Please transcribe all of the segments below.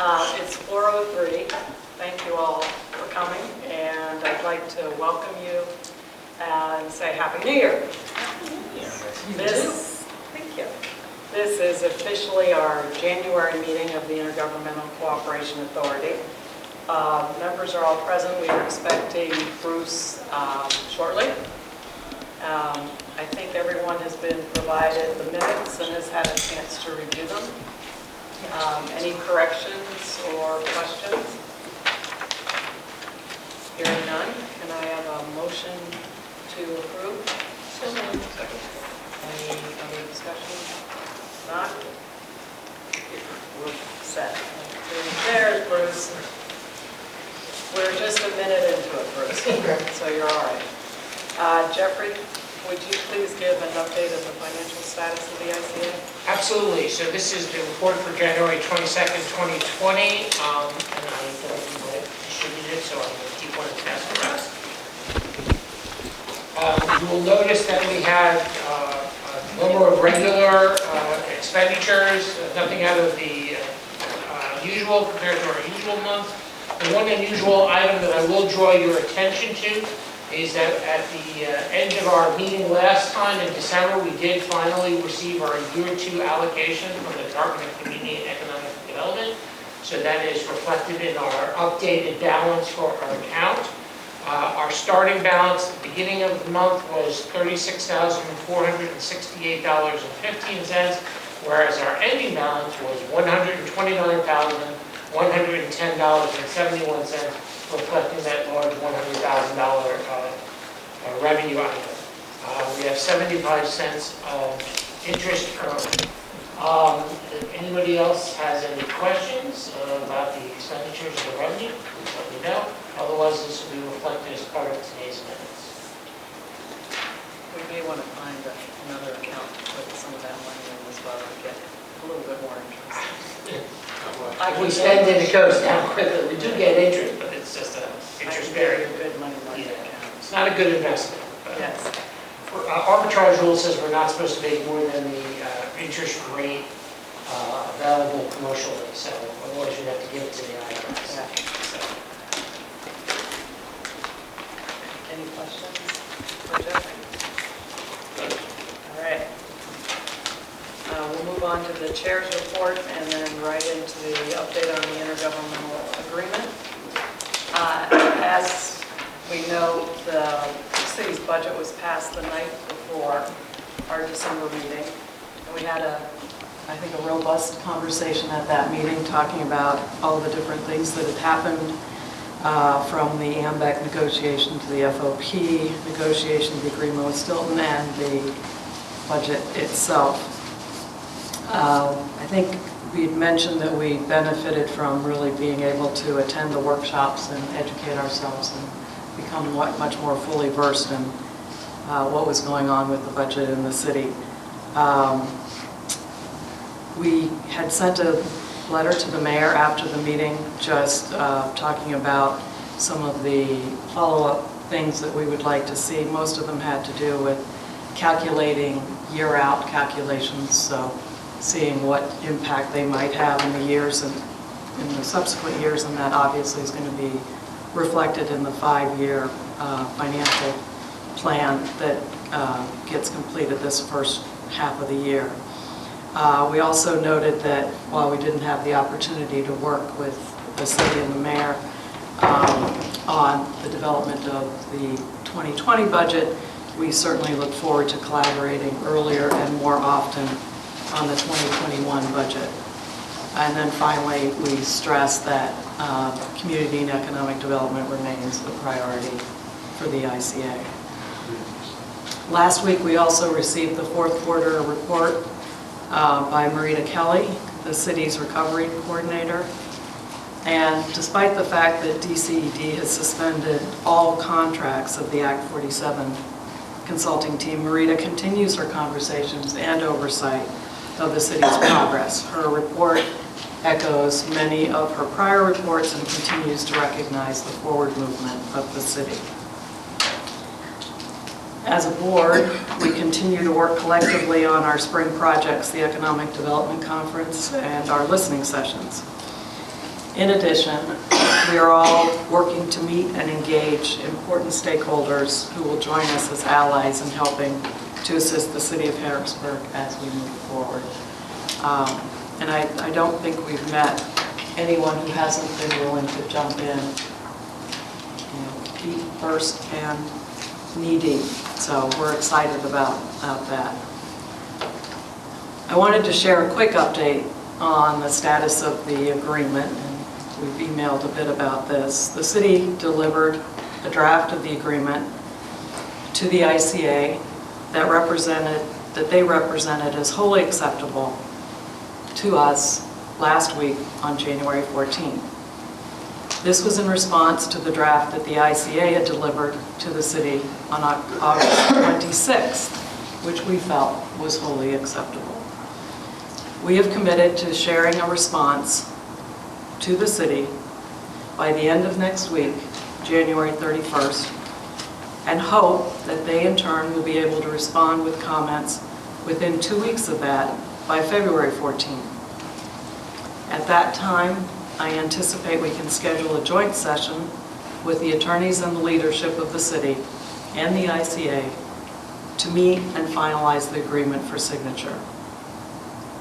It's 4:03. Thank you all for coming, and I'd like to welcome you and say Happy New Year. Thank you. This is officially our January meeting of the Intergovernmental Cooperation Authority. Members are all present. We are expecting Bruce shortly. I think everyone has been provided the minutes and has had a chance to review them. Any corrections or questions? Hearing none, can I have a motion to approve? So moved. Second. Any other discussion? Not? We're set. There's Bruce. We're just a minute into it, Bruce. Okay. So you're all right. Jeffrey, would you please give an update of the financial status of the ICA? Absolutely. So this is the report for January 22nd, 2020, and I thought we might distribute it, so I'm going to keep one and pass the rest. You will notice that we had a number of regular expenditures, nothing out of the usual compared to our usual month. The one unusual item that I will draw your attention to is that at the end of our meeting last time in December, we did finally receive our year 2 allocation from the Department of Community and Economic Development. So that is reflected in our updated balance for our account. Our starting balance at the beginning of the month was $36,468.15, whereas our ending balance was $129,110.71, reflecting that large $100,000 revenue item. We have 75 cents of interest earned. If anybody else has any questions about the expenditures or the revenue, please let me know. Otherwise, this will be reflected as part of today's minutes. We may want to find another account to put some of that money in as well and get a little bit more interest. If we spend it, it goes down quickly. We do get interest, but it's just an interest-bearing. Good money account. It's not a good investment. Yes. Arbitrage rule says we're not supposed to make more than the interest rate available commercially, so otherwise you'd have to give it to the IRS. Yeah. So. Any questions for Jeffrey? All right. We'll move on to the chair's report and then right into the update on the intergovernmental agreement. As we know, the city's budget was passed the night before our December meeting. And we had I think a robust conversation at that meeting talking about all the different things that had happened from the AMBEC negotiation to the FOP negotiation, the agreement with Stilton, and the budget itself. I think we had mentioned that we benefited from really being able to attend the workshops and educate ourselves and become much more fully versed in what was going on with the budget in the city. We had sent a letter to the mayor after the meeting just talking about some of the follow-up things that we would like to see. Most of them had to do with calculating year-out calculations, so seeing what impact they might have in the years and in the subsequent years, and that obviously is going to be reflected in the 5-year financial plan that gets completed this first half of the year. We also noted that while we didn't have the opportunity to work with the city and the mayor on the development of the 2020 budget, we certainly look forward to collaborating earlier and more often on the 2021 budget. And then finally, we stress that community and economic development remains the priority for the ICA. Last week, we also received the 4th quarter report by Marita Kelly, the city's recovery coordinator. And despite the fact that DCED has suspended all contracts of the Act 47 consulting team, Marita continues her conversations and oversight of the city's progress. Her report echoes many of her prior reports and continues to recognize the forward movement of the city. As a board, we continue to work collectively on our spring projects, the Economic Development Conference, and our listening sessions. In addition, we are all working to meet and engage important stakeholders who will join us as allies in helping to assist the city of Harrisburg as we move forward. And I don't think we've met anyone who hasn't been willing to jump in, feet first and knee deep. So we're excited about that. I wanted to share a quick update on the status of the agreement, and we've emailed a bit about this. The city delivered a draft of the agreement to the ICA that they represented as wholly acceptable to us last week on January 14th. This was in response to the draft that the ICA had delivered to the city on August 26th, which we felt was wholly acceptable. We have committed to sharing a response to the city by the end of next week, January 31st, and hope that they in turn will be able to respond with comments within 2 weeks of that by February 14th. At that time, I anticipate we can schedule a joint session with the attorneys and the leadership of the city and the ICA to meet and finalize the agreement for signature.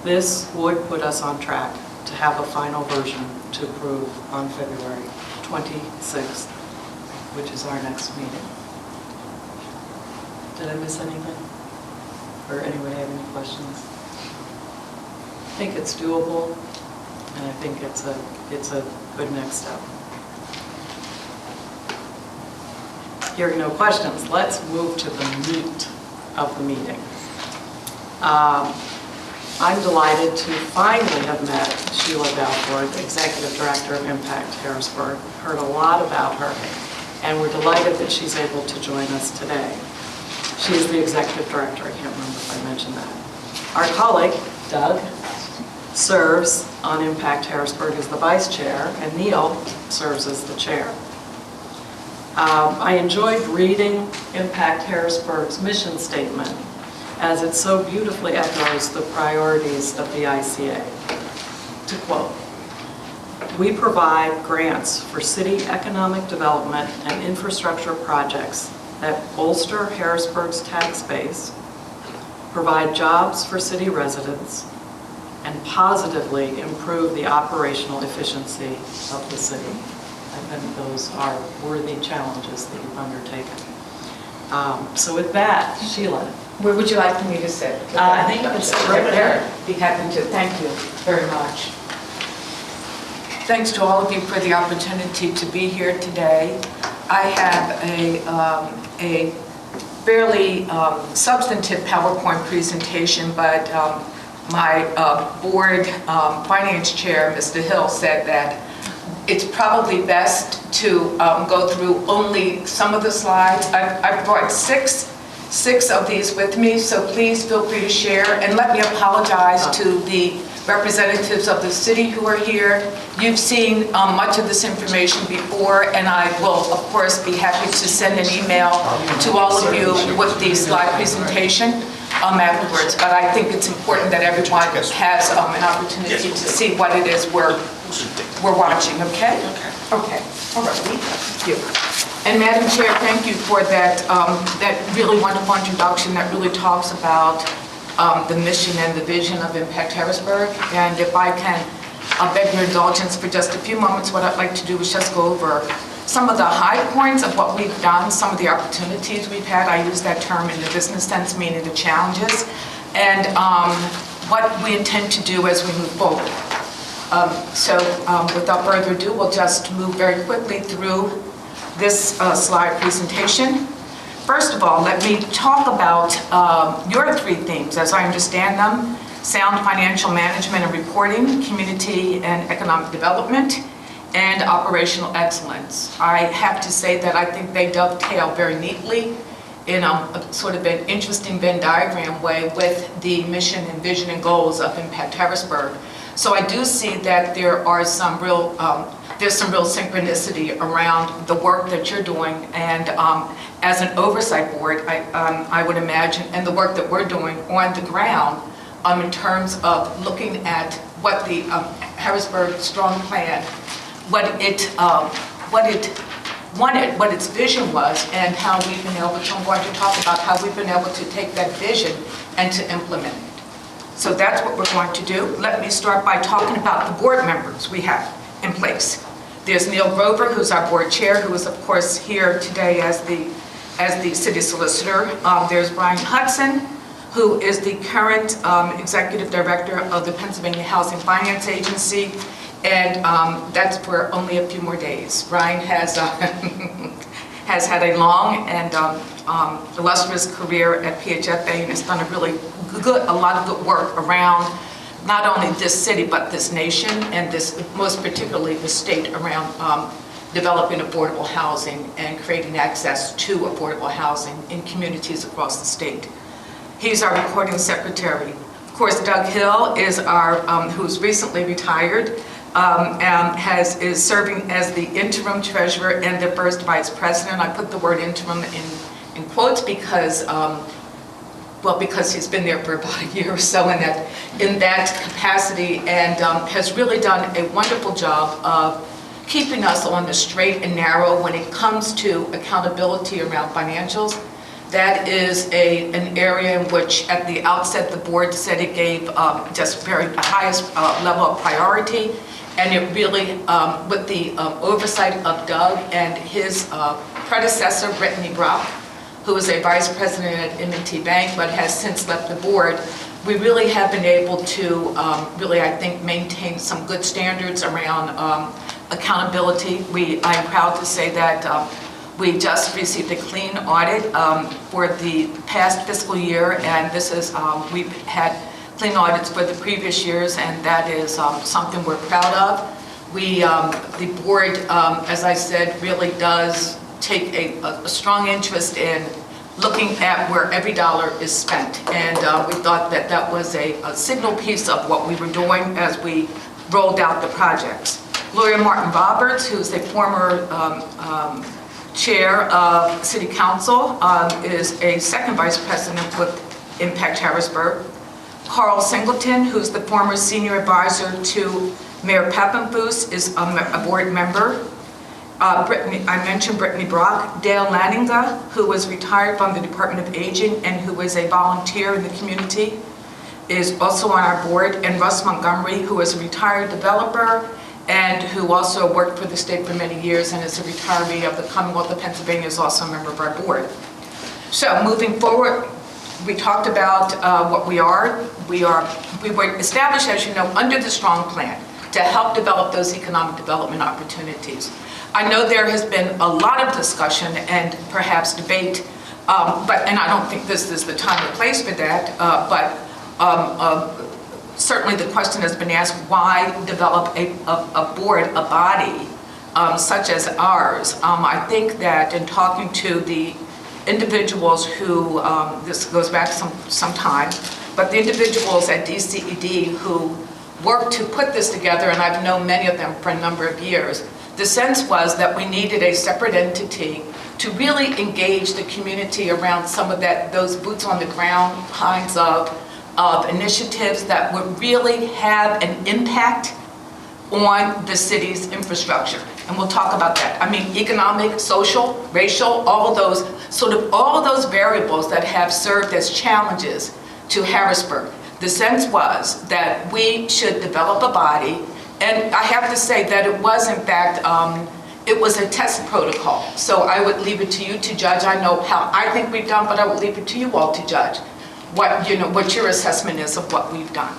This would put us on track to have a final version to approve on February 26th, which is our next meeting. Did I miss anything? Or anybody have any questions? I think it's doable, and I think it's a good next step. Hearing no questions, let's move to the meat of the meeting. I'm delighted to finally have met Sheila Balford, Executive Director of Impact Harrisburg. Heard a lot about her, and we're delighted that she's able to join us today. She is the Executive Director. I can't remember if I mentioned that. Our colleague, Doug, serves on Impact Harrisburg as the Vice Chair, and Neil serves as the Chair. I enjoyed reading Impact Harrisburg's mission statement, as it so beautifully echoes the priorities of the ICA. To quote, "We provide grants for city economic development and infrastructure projects that bolster Harrisburg's tax base, provide jobs for city residents, and positively improve the operational efficiency of the city." I think those are worthy challenges that you've undertaken. So with that, Sheila. Where would you like me to sit? I think you can sit right there. Be happy to. Thank you very much. Thanks to all of you for the opportunity to be here today. I have a fairly substantive PowerPoint presentation, but my board finance chair, Mr. Hill, said that it's probably best to go through only some of the slides. I've brought six of these with me, so please feel free to share. And let me apologize to the representatives of the city who are here. You've seen much of this information before, and I will, of course, be happy to send an email to all of you with the slide presentation afterwards. But I think it's important that everyone has an opportunity to see what it is we're watching, okay? Okay, all right, thank you. And Madam Chair, thank you for that really wonderful introduction that really talks about the mission and the vision of Impact Harrisburg. And if I can beg your indulgence for just a few moments, what I'd like to do is just go over some of the high points of what we've done, some of the opportunities we've had. I use that term in the business sense, meaning the challenges, and what we intend to do as we move forward. Without further ado, we'll just move very quickly through this slide presentation. First of all, let me talk about your three themes, as I understand them: sound financial management and reporting, community and economic development, and operational excellence. I have to say that I think they dovetail very neatly in a sort of an interesting Venn diagram way with the mission and vision and goals of Impact Harrisburg. So I do see that there are some real there's some real synchronicity around the work that you're doing, and as an oversight board, I would imagine, and the work that we're doing on the ground in terms of looking at what the Harrisburg Strong Plan what it wanted, what its vision was, and how we've been able to, I'm going to talk about how we've been able to take that vision and to implement it. So that's what we're going to do. Let me start by talking about the board members we have in place. There's Neil Grover, who's our board chair, who is of course here today as the city solicitor. There's Brian Hudson, who is the current executive director of the Pennsylvania Housing Finance Agency, and that's for only a few more days. Brian has has had a long and illustrious career at PHFA and has done a lot of good work around not only this city but this nation, and this most particularly the state, around developing affordable housing and creating access to affordable housing in communities across the state. He's our recording secretary. Of course, Doug Hill is our, who's recently retired, is serving as the interim treasurer and the first vice president. I put the word interim in quotes because, because he's been there for about a year or so in that capacity, and has really done a wonderful job of keeping us on the straight and narrow when it comes to accountability around financials. That is an area in which at the outset the board said it gave just the highest level of priority, and it really, with the oversight of Doug and his predecessor, Brittany Brock, who is a vice president at M&T Bank but has since left the board, we really have been able to really, I think, maintain some good standards around accountability. I'm proud to say that we just received a clean audit for the past fiscal year, and this is, we've had clean audits for the previous years, and that is something we're proud of. The board, as I said, really does take a strong interest in looking at where every dollar is spent, and we thought that that was a signal piece of what we were doing as we rolled out the projects. Gloria Martin Roberts, who's a former chair of City Council, is a second vice president with Impact Harrisburg. Carl Singleton, who's the former senior advisor to Mayor Pappenfuss, is a board member. I mentioned Brittany Brock. Dale Lanninga, who was retired from the Department of Aging and who is a volunteer in the community, is also on our board. And Russ Montgomery, who is a retired developer and who also worked for the state for many years and is a retiree of the Commonwealth of Pennsylvania, is also a member of our board. So moving forward, we talked about what we are. We were established, as you know, under the STRONG plan to help develop those economic development opportunities. I know there has been a lot of discussion and perhaps debate, and I don't think this is the time or place for that, certainly the question has been asked, why develop a board, a body such as ours? I think that in talking to the individuals who, this goes back some time, but the individuals at DCED who worked to put this together, and I've known many of them for a number of years, the sense was that we needed a separate entity to really engage the community around some of those boots on the ground kinds of initiatives that would really have an impact on the city's infrastructure. And we'll talk about that. I mean, economic, social, racial, all of those variables that have served as challenges to Harrisburg. The sense was that we should develop a body, and I have to say that it was, in fact, it was a test protocol. So I would leave it to you to judge. I know how I think we've done, but I would leave it to you all to judge what your assessment is of what we've done.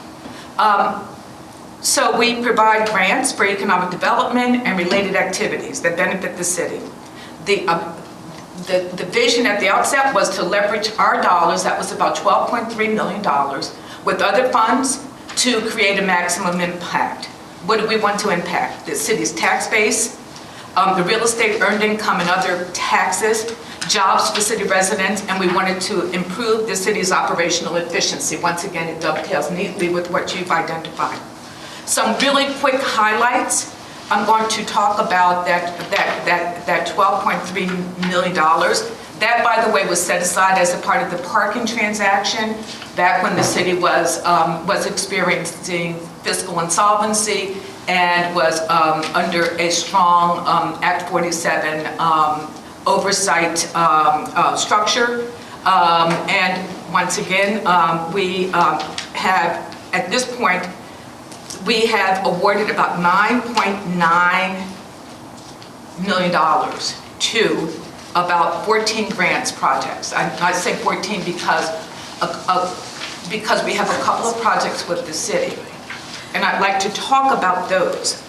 So we provide grants for economic development and related activities that benefit the city. The vision at the outset was to leverage our dollars, that was about $12.3 million, with other funds to create a maximum impact. What do we want to impact? The city's tax base, the real estate earned income and other taxes, jobs for city residents, and we wanted to improve the city's operational efficiency. Once again, it dovetails neatly with what you've identified. Some really quick highlights. I'm going to talk about that $12.3 million. That, by the way, was set aside as a part of the parking transaction back when the city was experiencing fiscal insolvency, and was under a strong Act 47 oversight structure. And once again, we have, at this point, we have awarded about $9.9 million to about 14 grants projects. I say 14 because we have a couple of projects with the city. And I'd like to talk about those.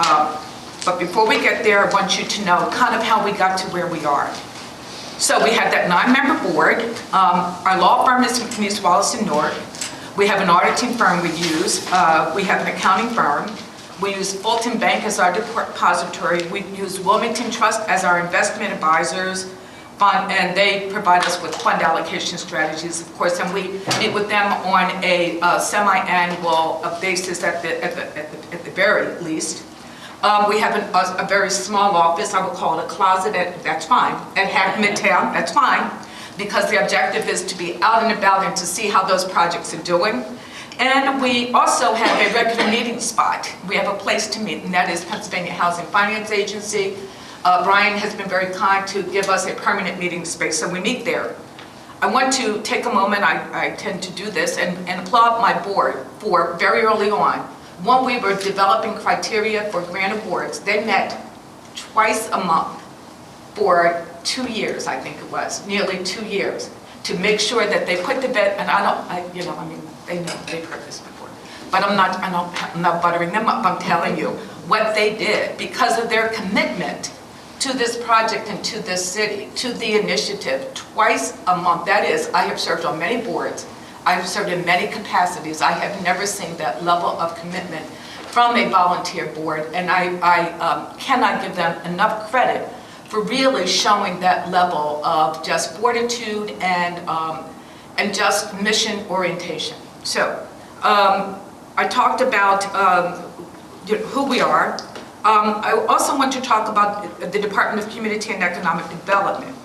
But before we get there, I want you to know kind of how we got to where we are. So we have that 9-member board. Our law firm is in East Wallace and Newark. We have an auditing firm we use. We have an accounting firm. We use Fulton Bank as our depository. We use Wilmington Trust as our investment advisors, and they provide us with fund allocation strategies, of course, and we meet with them on a semi-annual basis at the very least. We have a very small office, I would call it a closet, that's fine, at Midtown, that's fine, because the objective is to be out and about and to see how those projects are doing. And we also have a regular meeting spot. We have a place to meet, and that is Pennsylvania Housing Finance Agency. Brian has been very kind to give us a permanent meeting space, so we meet there. I want to take a moment, I tend to do this, and applaud my board for very early on. When we were developing criteria for grant awards, they met twice a month for 2 years, I think it was, nearly 2 years, to make sure that they put to bed, and they know, they've heard this before, but I'm not buttering them up, I'm telling you what they did because of their commitment to this project and to this city, to the initiative, twice a month. That is, I have served on many boards, I have served in many capacities. I have never seen that level of commitment from a volunteer board, and I cannot give them enough credit for really showing that level of just fortitude and just mission orientation. So, I talked about who we are. I also want to talk about the Department of Community and Economic Development.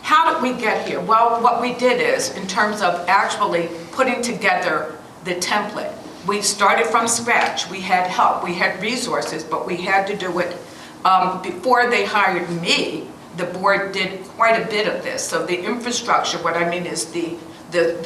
How did we get here? Well, what we did is, in terms of actually putting together the template, we started from scratch. We had help, we had resources, but we had to do it. Before they hired me, the board did quite a bit of this. So the infrastructure, what I mean is the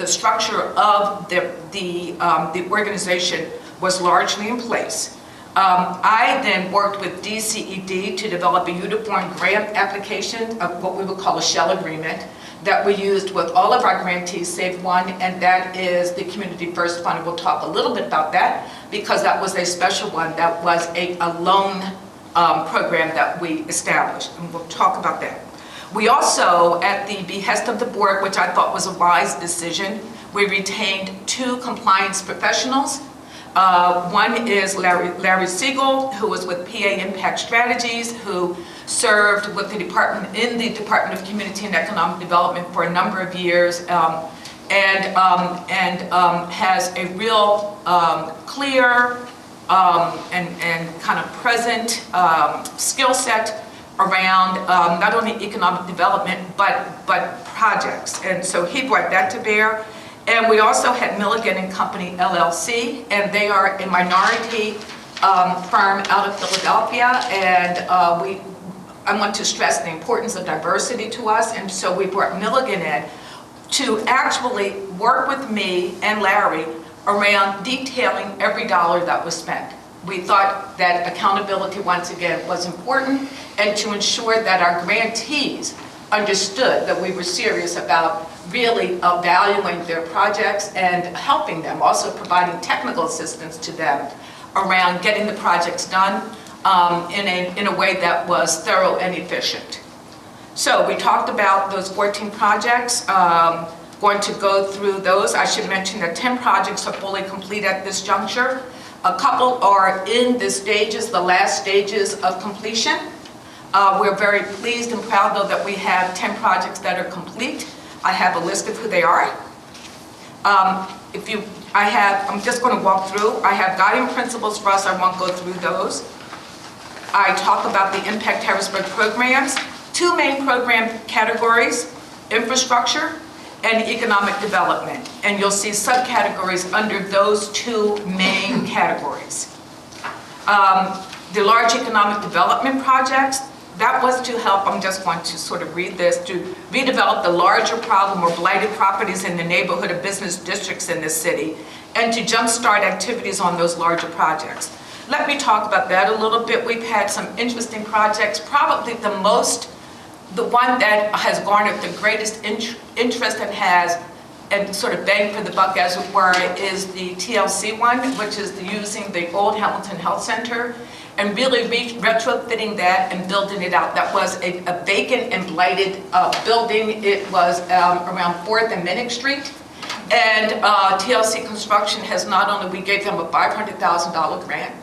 structure of the organization was largely in place. I then worked with DCED to develop a uniform grant application of what we would call a shell agreement that we used with all of our grantees save one, and that is the Community First Fund. We'll talk a little bit about that because that was a special one. That was a loan program that we established, and we'll talk about that. We also, at the behest of the board, which I thought was a wise decision, we retained 2 compliance professionals. One is Larry Siegel, who was with PA Impact Strategies, who served with the department in the Department of Community and Economic Development for a number of years, and has a real clear and kind of present skill set around not only economic development but projects, and so he brought that to bear. And we also had Milligan and Company LLC, and they are a minority firm out of Philadelphia, and I want to stress the importance of diversity to us, and so we brought Milligan in to actually work with me and Larry around detailing every dollar that was spent. We thought that accountability, once again, was important, and to ensure that our grantees understood that we were serious about really valuing their projects and helping them, also providing technical assistance to them around getting the projects done in a way that was thorough and efficient. So we talked about those 14 projects. Going to go through those. I should mention that 10 projects are fully complete at this juncture. A couple are in the stages, the last stages of completion. We're very pleased and proud, though, that we have 10 projects that are complete. I have a list of who they are. I'm just going to walk through. I have guiding principles for us. I won't go through those. I talk about the Impact Harrisburg programs. 2 main program categories: infrastructure and economic development. And you'll see subcategories under those 2 main categories. The large economic development projects, that was to help, I'm just going to sort of read this, to redevelop the larger problem or blighted properties in the neighborhood of business districts in the city, and to jumpstart activities on those larger projects. Let me talk about that a little bit. We've had some interesting projects. Probably the one that has garnered the greatest interest and sort of bang for the buck, as it were, is the TLC one, which is using the old Hamilton Health Center and really retrofitting that and building it out. That was a vacant and blighted building. It was around 4th and Minnick Street. And TLC Construction has not only, we gave them a $500,000 grant,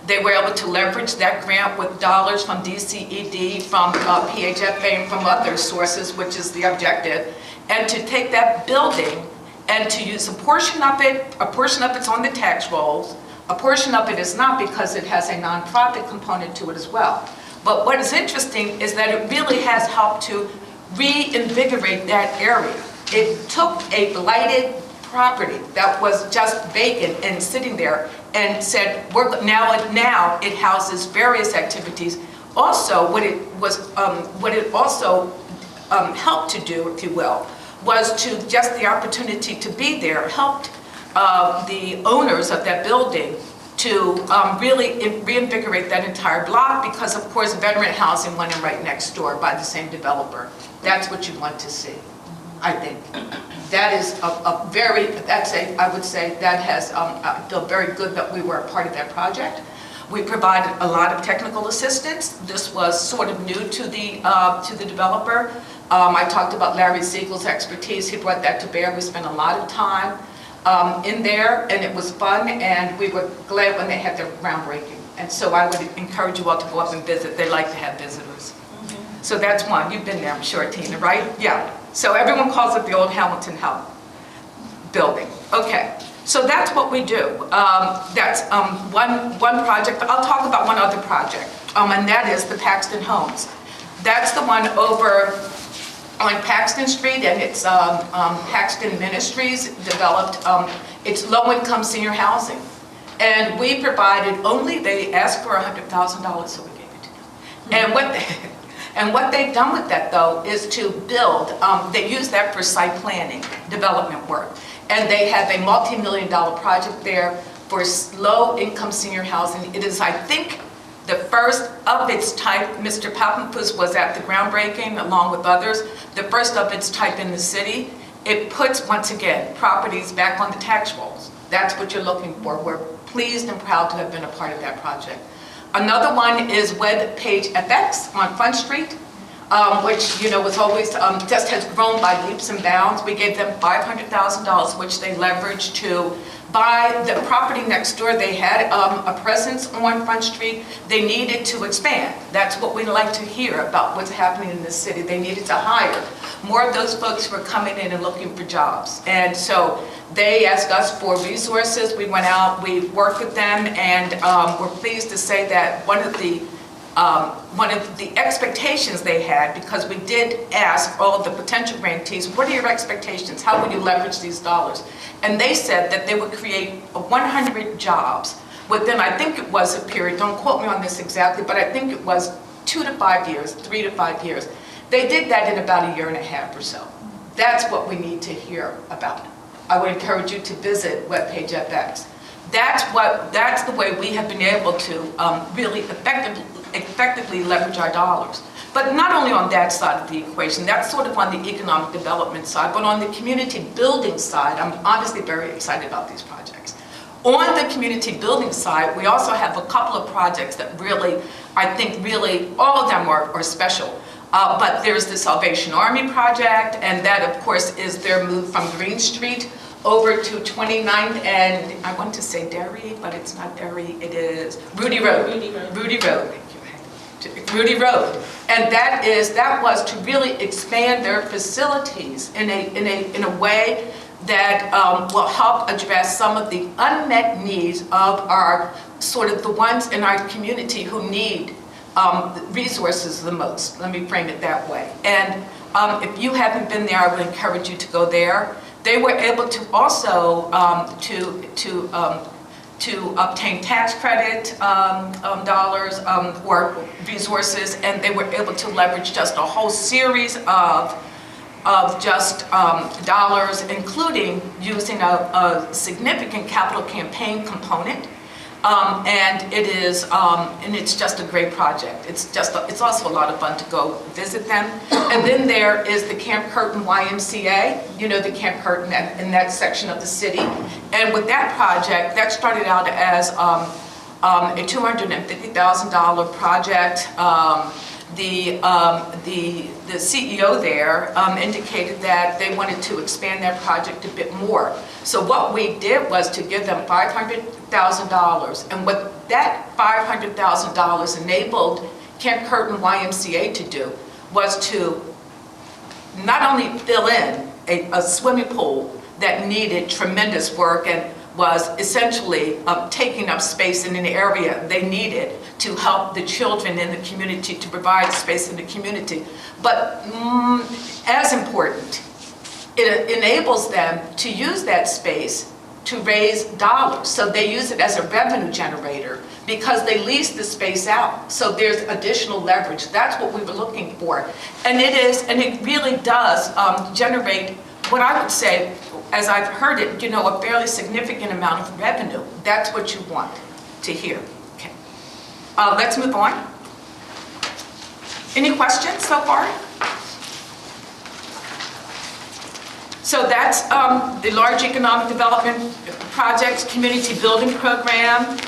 they were able to leverage that grant with dollars from DCED, from PHFA, and from other sources, which is the objective, and to take that building and to use a portion of it's on the tax rolls, a portion of it is not because it has a nonprofit component to it as well. But what is interesting is that it really has helped to reinvigorate that area. It took a blighted property that was just vacant and sitting there and said, now it houses various activities. Also, what it also helped to do, if you will, was to just the opportunity to be there helped the owners of that building to really reinvigorate that entire block, because of course veteran housing went in right next door by the same developer. That's what you want to see, I think. That is I would say that has, I feel very good that we were a part of that project. We provided a lot of technical assistance. This was sort of new to the developer. I talked about Larry Siegel's expertise. He brought that to bear. We spent a lot of time in there, and it was fun, and we were glad when they had their groundbreaking. And so I would encourage you all to go up and visit. They like to have visitors. So that's one. You've been there, I'm sure, Tina, right? Yeah. So everyone calls it the old Hamilton Health building. Okay. So that's what we do. That's one project. I'll talk about one other project, and that is the Paxton Homes. That's the one over on Paxton Street, and it's Paxton Ministries developed. It's low-income senior housing, and we provided they asked for $100,000, so we gave it to them. And what they've done with that, though, is to build. They use that for site planning, development work. And they have a multi-million-dollar project there for low-income senior housing. It is, I think, the first of its type. Mr. Pappenfuss was at the groundbreaking along with others. The first of its type in the city. It puts, once again, properties back on the tax rolls. That's what you're looking for. We're pleased and proud to have been a part of that project. Another one is Web Page FX on Front Street, which was always just has grown by leaps and bounds. We gave them $500,000, which they leveraged to buy the property next door. They had a presence on Front Street. They needed to expand. That's what we like to hear about what's happening in the city. They needed to hire more of those folks who were coming in and looking for jobs. And so they asked us for resources. We went out, we worked with them, and we're pleased to say that one of the expectations they had, because we did ask all of the potential grantees, what are your expectations? How will you leverage these dollars? And they said that they would create 100 jobs within, I think it was a period, don't quote me on this exactly, but I think it was 2 to 5 years, 3 to 5 years. They did that in about a year and a half or so. That's what we need to hear about. I would encourage you to visit webpage FX. That's the way we have been able to really effectively leverage our dollars. But not only on that side of the equation, that's sort of on the economic development side, but on the community building side, I'm obviously very excited about these projects. On the community building side, we also have a couple of projects that really, I think really, all of them are special. But there's the Salvation Army project, and that of course is their move from Green Street over to 29th and I want to say Derry, but it's not Derry, it is Rudy Road. Rudy Road. Rudy Road. And that was to really expand their facilities in a way that will help address some of the unmet needs of our sort of the ones in our community who need resources the most. Let me frame it that way. And if you haven't been there, I would encourage you to go there. They were able to also to obtain tax credit dollars or resources, and they were able to leverage just a whole series of just dollars, including using a significant capital campaign component. And it is, and it's just a great project. It's also a lot of fun to go visit them. And then there is the Camp Curtin YMCA, you know, the Camp Curtin in that section of the city. And with that project, that started out as a $250,000 project. The CEO there indicated that they wanted to expand that project a bit more. So what we did was to give them $500,000, and what that $500,000 enabled Camp Curtin YMCA to do was to not only fill in a swimming pool that needed tremendous work and was essentially taking up space in an area they needed to help the children in the community, to provide space in the community. But as important, it enables them to use that space to raise dollars. So they use it as a revenue generator because they lease the space out. So there's additional leverage. That's what we were looking for. And it really does generate what I would say, as I've heard it, you know, a fairly significant amount of revenue. That's what you want to hear. Okay. Let's move on. Any questions so far? So that's the large economic development projects, community building program.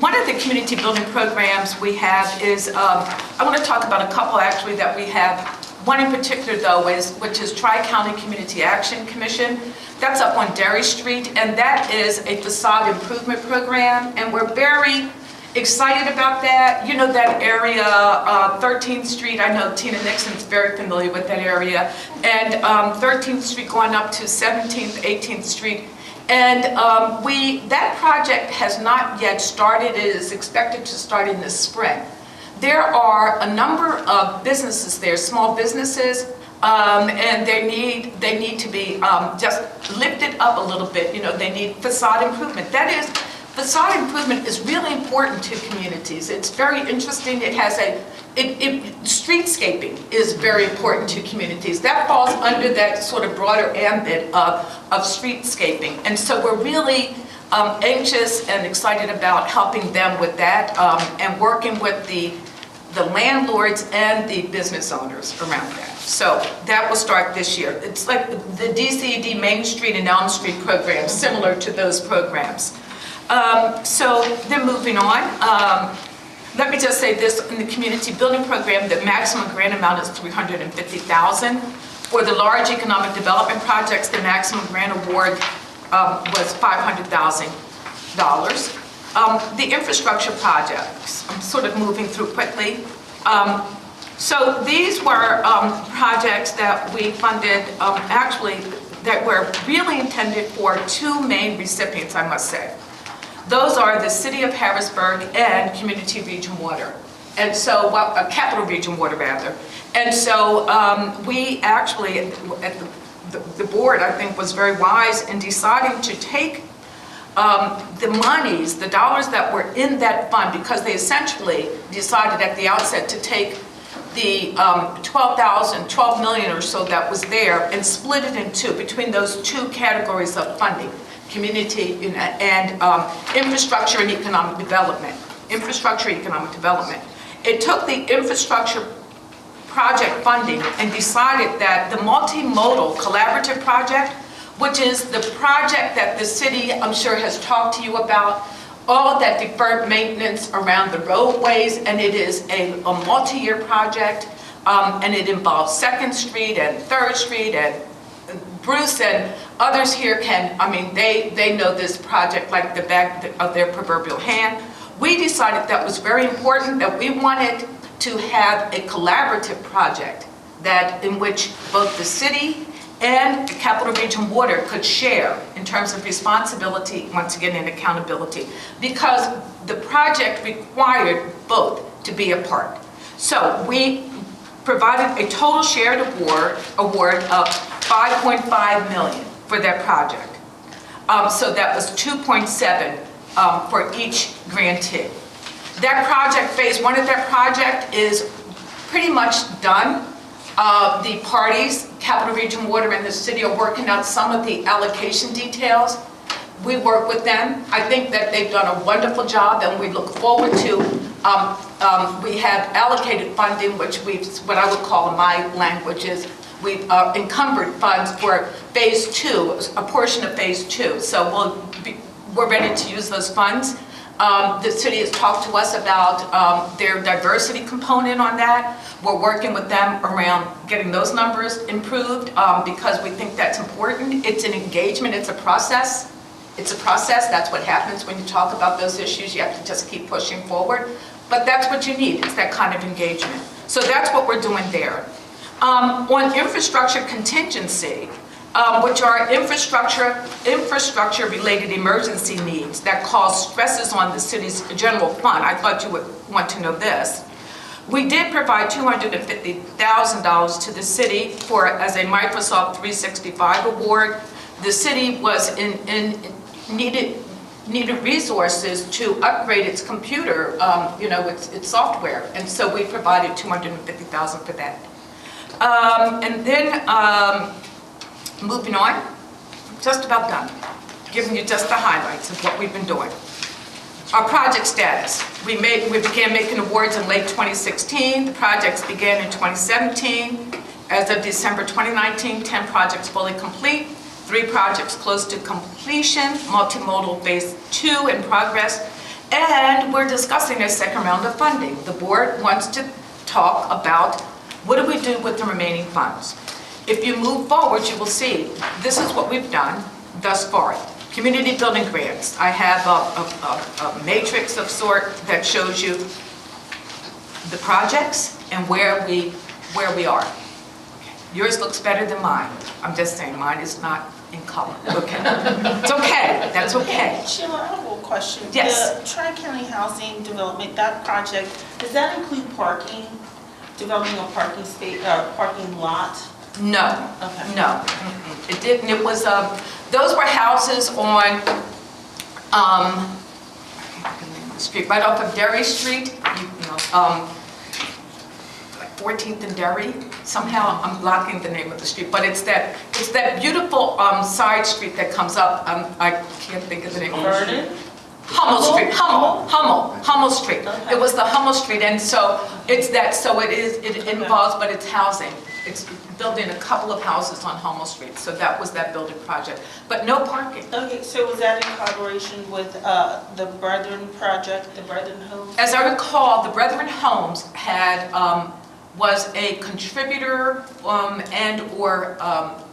One of the community building programs we have is, I want to talk about a couple actually that we have. One in particular though, which is Tri-County Community Action Commission. That's up on Derry Street, and that is a facade improvement program, and we're very excited about that. You know that area, 13th Street, I know Tina Nixon's very familiar with that area, and 13th Street going up to 17th, 18th Street. And that project has not yet started. It is expected to start in the spring. There are a number of businesses there, small businesses, and they need to be just lifted up a little bit. You know, they need facade improvement. Facade improvement is really important to communities. It's very interesting. It has streetscaping is very important to communities. That falls under that sort of broader ambit of streetscaping. And so we're really anxious and excited about helping them with that and working with the landlords and the business owners around that. So that will start this year. It's like the DCED Main Street and Elm Street program, similar to those programs. So then moving on, let me just say this, in the community building program, the maximum grant amount is $350,000. For the large economic development projects, the maximum grant award was $500,000. The infrastructure projects, I'm sort of moving through quickly. So these were projects that we funded, actually, that were really intended for two main recipients, I must say. Those are the City of Harrisburg and Community Region Water. And so, Capital Region Water, rather. And so we actually, at the board, I think, was very wise in deciding to take the monies, the dollars that were in that fund, because they essentially decided at the outset to take the 12 million or so that was there and split it in two, between those two categories of funding, community and infrastructure and economic development. Infrastructure, economic development. It took the infrastructure project funding and decided that the multimodal collaborative project, which is the project that the city, I'm sure, has talked to you about, all of that deferred maintenance around the roadways, and it is a multi-year project, and it involves 2nd Street and 3rd Street, and Bruce and others here they know this project like the back of their proverbial hand. We decided that was very important, that we wanted to have a collaborative project in which both the city and Capital Region Water could share in terms of responsibility, once again, and accountability, because the project required both to be a part. So we provided a total shared award of $5.5 million for that project. So that was 2.7 for each grantee. That project, phase one of that project is pretty much done. The parties, Capital Region Water and the city, are working out some of the allocation details. We work with them. I think that they've done a wonderful job, and we look forward to, we have allocated funding, which what I would call in my language is, we've encumbered funds for phase two, a portion of phase two. So we're ready to use those funds. The city has talked to us about their diversity component on that. We're working with them around getting those numbers improved because we think that's important. It's an engagement, it's a process. It's a process, that's what happens when you talk about those issues. You have to just keep pushing forward. But that's what you need, it's that kind of engagement. So that's what we're doing there. On infrastructure contingency, which are infrastructure-related emergency needs that cause stresses on the city's general fund. I thought you would want to know this. We did provide $250,000 to the city as a Microsoft 365 award. The city was needed resources to upgrade its computer, its software, and so we provided $250,000 for that. And then moving on, just about done. Giving you just the highlights of what we've been doing. Our project status. We began making awards in late 2016. The projects began in 2017. As of December 2019, 10 projects fully complete, 3 projects close to completion, multimodal phase 2 in progress, and we're discussing a second round of funding. The board wants to talk about what do we do with the remaining funds. If you move forward, you will see this is what we've done thus far. Community building grants. I have a matrix of sort that shows you the projects and where we are. Yours looks better than mine. I'm just saying, mine is not in color. Okay. It's okay. That's okay. Sheila, I have a question. Yes. The Tri-County Housing Development, that project, does that include parking, developing a parking space, parking lot? No. Okay. No. It didn't. It was, those were houses on, the street, right off of Derry Street, 14th and Derry. Somehow I'm blocking the name of the street, but it's that beautiful side street that comes up. I can't think of the name. Vernon? Hummel Street. Hummel Street. Okay. It was the Hummel Street, and so it's that. So it involves, but it's housing. It's building a couple of houses on Hummel Street. So that was that building project, but no parking. Okay, so was that in collaboration with the Brethren Project, the Brethren Homes? As I recall, the Brethren Homes had was a contributor and/or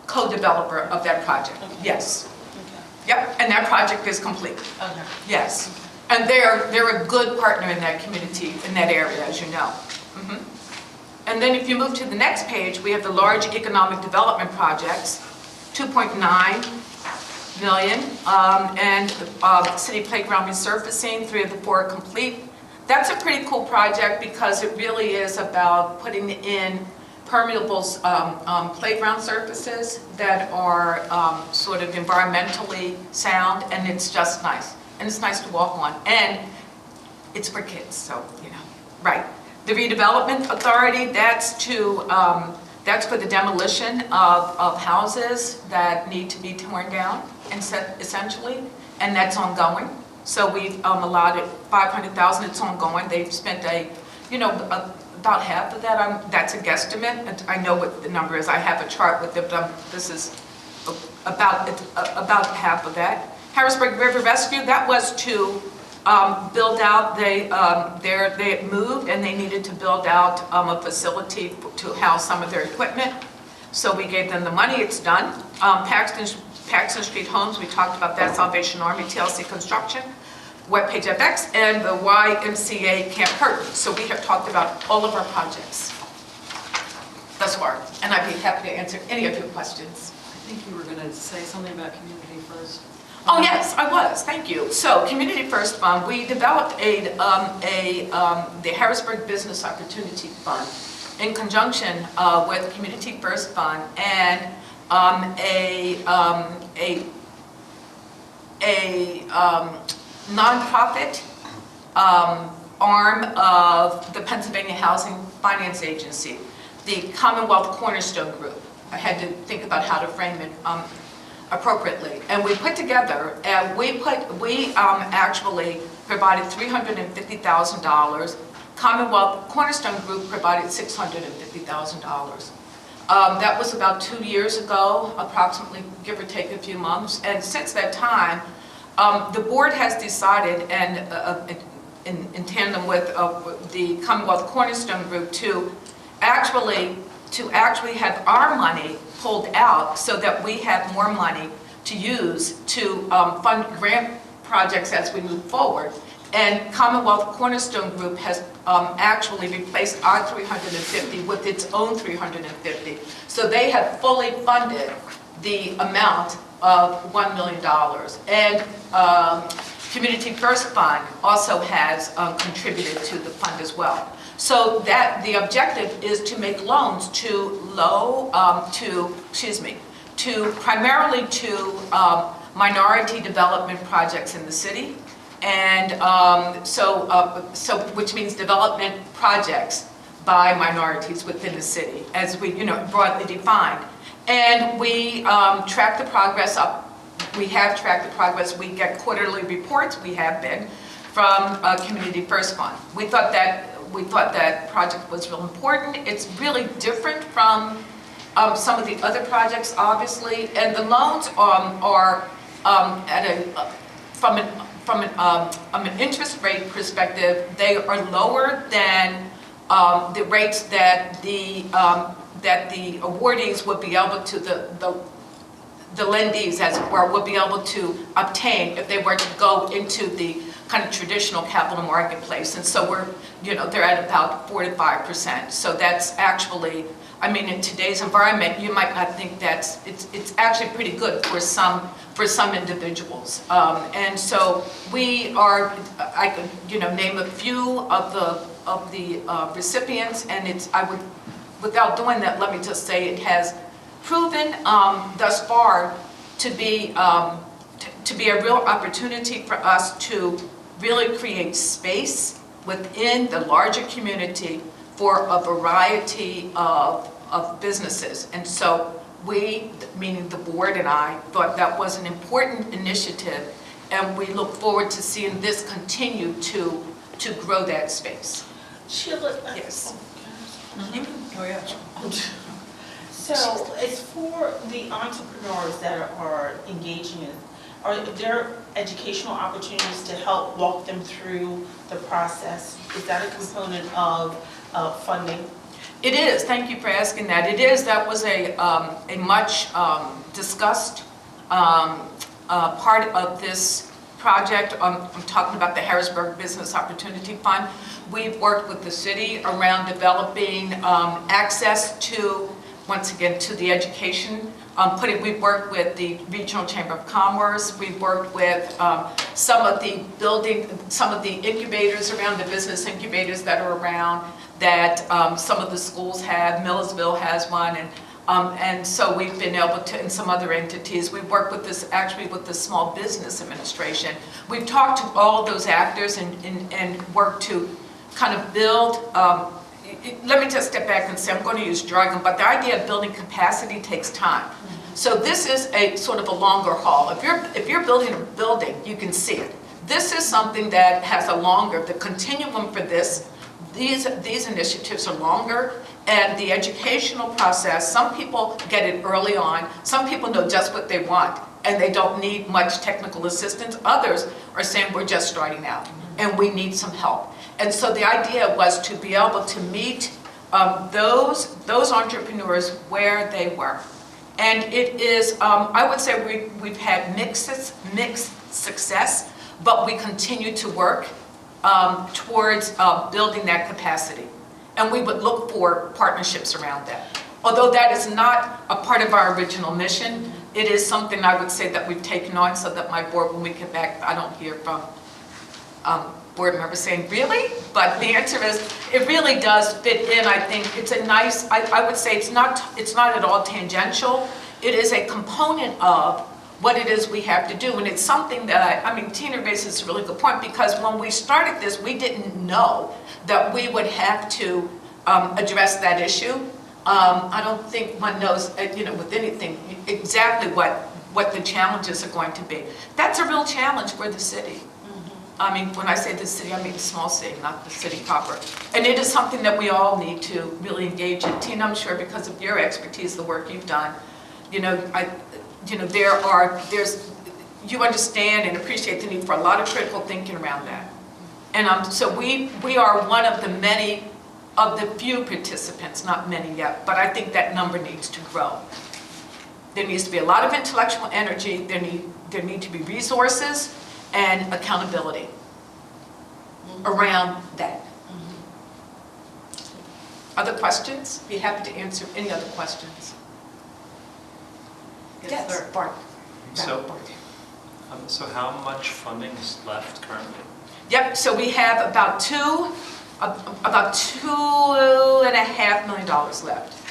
co-developer of that project. Okay. Yes. Okay. Yep. And that project is complete. Okay. Yes. And they're a good partner in that community, in that area, as you know. Mhm. And then if you move to the next page, we have the large economic development projects, 2.9 million, and city playground resurfacing, 3 of the 4 are complete. That's a pretty cool project because it really is about putting in permeable playground surfaces that are sort of environmentally sound, and it's just nice. And it's nice to walk on, and it's for kids, so, right. The redevelopment authority, that's for the demolition of houses that need to be torn down, essentially, and that's ongoing. So we've allotted $500,000. It's ongoing. They've spent about half of that. That's a guesstimate. I know what the number is. I have a chart with it, but this is about half of that. Harrisburg River Rescue, that was to build out. They had moved and they needed to build out a facility to house some of their equipment. So we gave them the money. It's done. Paxton Street Homes, we talked about that. Salvation Army, TLC Construction, Webpage FX, and the YMCA Camp Curtin. So we have talked about all of our projects thus far, and I'd be happy to answer any of your questions. I think you were going to say something about Community First. Oh yes, I was. Thank you. So Community First Fund, we developed the Harrisburg Business Opportunity Fund in conjunction with Community First Fund and nonprofit arm of the Pennsylvania Housing Finance Agency, the Commonwealth Cornerstone Group. I had to think about how to frame it appropriately. And we put together, and we actually provided $350,000. Commonwealth Cornerstone Group provided $650,000. That was about 2 years ago, approximately, give or take a few months. And since that time, the board has decided, and in tandem with the Commonwealth Cornerstone Group, to actually have our money pulled out so that we have more money to use to fund grant projects as we move forward. And Commonwealth Cornerstone Group has actually replaced our 350 with its own 350. So they have fully funded the amount of $1 million. And Community First Fund also has contributed to the fund as well. So that the objective is to make loans primarily to minority development projects in the city. And which means development projects by minorities within the city, as we, broadly defined. And we track the progress up. We have tracked the progress. We get quarterly reports. We have been from Community First Fund. We thought that project was real important. It's really different from some of the other projects, obviously. And the loans are from an interest rate perspective, they are lower than the rates that the awardees would be able to, the lendees, as it were, would be able to obtain if they were to go into the kind of traditional capital marketplace. And so they're at about 4 to 5%. So that's actually, in today's environment, you might not think it's actually pretty good for some individuals. And so I could, name a few of the recipients, and without doing that, let me just say it has proven thus far to be a real opportunity for us to really create space within the larger community for a variety of businesses. And so we, meaning the board and I, thought that was an important initiative, and we look forward to seeing this continue to grow that space. Sheila? Yes. Oh, yeah. So it's for the entrepreneurs that are engaging in, are there educational opportunities to help walk them through the process? Is that a component of funding? It is. Thank you for asking that. It is. That was a much discussed part of this project. I'm talking about the Harrisburg Business Opportunity Fund. We've worked with the city around developing access to, once again, to the education. We've worked with the Regional Chamber of Commerce. We've worked with some of the incubators around, the business incubators that are around, that some of the schools have. Millersville has one, and so we've been able to, and some other entities. We've worked with with the Small Business Administration. We've talked to all of those actors and worked to kind of build. Let me just step back and say, I'm going to use jargon, but the idea of building capacity takes time. So this is a sort of a longer haul. If you're building a building, you can see it. This is something that has the continuum for this. These initiatives are longer, and the educational process, some people get it early on. Some people know just what they want, and they don't need much technical assistance. Others are saying, we're just starting out, and we need some help. And so the idea was to be able to meet those entrepreneurs where they were. And it is, I would say we've had mixed success, but we continue to work towards building that capacity. And we would look for partnerships around that. Although that is not a part of our original mission, it is something I would say that we've taken on, so that my board, when we get back, I don't hear from board members saying, really? But the answer is, it really does fit in. I think it's a nice, I would say it's not at all tangential. It is a component of what it is we have to do. And it's something that, I mean, Tina raises a really good point, because when we started this, we didn't know that we would have to address that issue. I don't think one knows, with anything, exactly what the challenges are going to be. That's a real challenge for the city. I mean, when I say the city, I mean the small city, not the city proper. And it is something that we all need to really engage in. Tina, I'm sure because of your expertise, the work you've done, you understand and appreciate the need for a lot of critical thinking around that. And so we are one of the few participants, not many yet, but I think that number needs to grow. There needs to be a lot of intellectual energy, there need to be resources and accountability around that. Other questions? Be happy to answer any other questions. Yes, sir. Bart. So how much funding is left currently? Yep, so we have about $2.5 million left.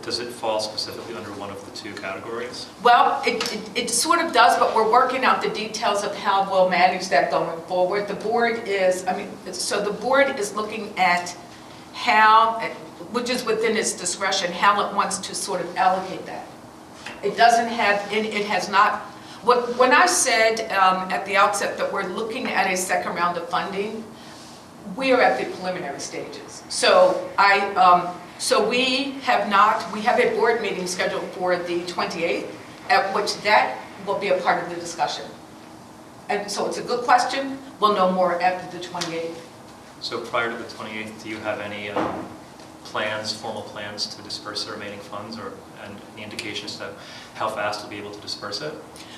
Does it fall specifically under one of the two categories? Well, it sort of does, but we're working out the details of how we'll manage that going forward. The board is, the board is looking at how, which is within its discretion, how it wants to sort of allocate that. It doesn't have, it has not, when I said at the outset that we're looking at a second round of funding, we are at the preliminary stages. So we have a board meeting scheduled for the 28th, at which that will be a part of the discussion. And so it's a good question. We'll know more after the 28th. So prior to the 28th, do you have any formal plans to disperse the remaining funds, and any indications to how fast you'll be able to disperse it?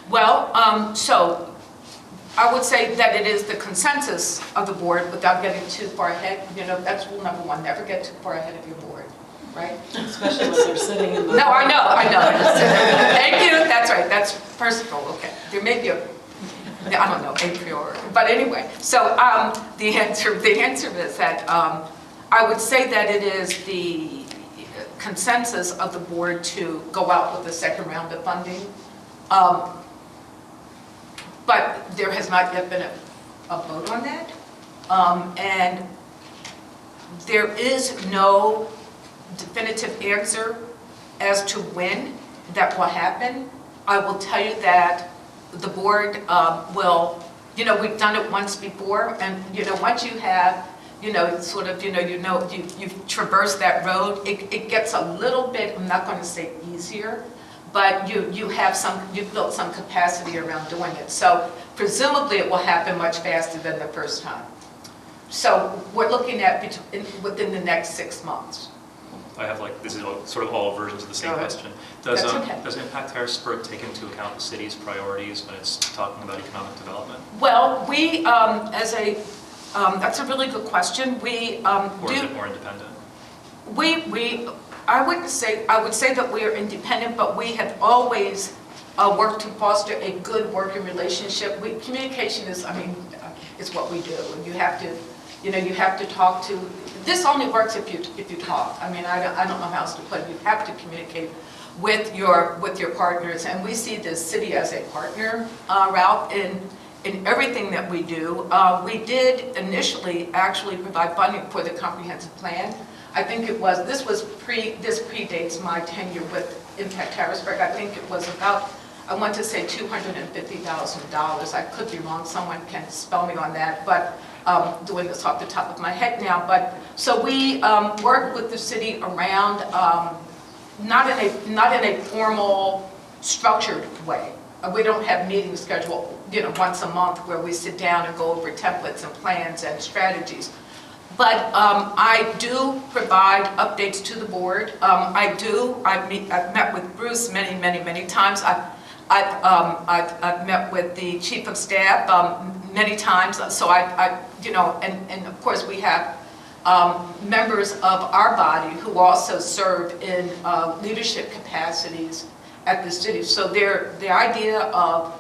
Well, so I would say that it is the consensus of the board, without getting too far ahead. That's rule number one, never get too far ahead of your board, right? Especially when they're sitting in the... No, I know. Thank you, that's right, that's personal, okay. There may be a priori, but anyway. So the answer is that I would say that it is the consensus of the board to go out with the second round of funding. But there has not yet been a vote on that. And there is no definitive answer as to when that will happen. I will tell you that the board will, we've done it once before, and once you have, you've traversed that road, it gets a little bit, I'm not going to say easier, but you've built some capacity around doing it. So presumably it will happen much faster than the first time. So we're looking at within the next 6 months. I have this is sort of all versions of the same Go ahead. question. That's okay. Does Impact Harrisburg take into account the city's priorities when it's talking about economic development? Well, we, that's a really good question. Or is it more independent? I would say that we are independent, but we have always worked to foster a good working relationship. Communication is what we do. And you have to talk to, this only works if you talk. I don't know how else to put it. You have to communicate with your partners, and we see the city as a partner, Ralph, in everything that we do. We did initially actually provide funding for the comprehensive plan. I think this predates my tenure with Impact Harrisburg. I think it was about, I want to say $250,000. I could be wrong, someone can spell me on that, but doing this off the top of my head now. But so we work with the city around, not in a formal, structured way. We don't have meetings scheduled, once a month where we sit down and go over templates and plans and strategies. But I do provide updates to the board. I've met with Bruce many times. I've met with the chief of staff many times. So and of course we have members of our body who also serve in leadership capacities at the city. So the idea of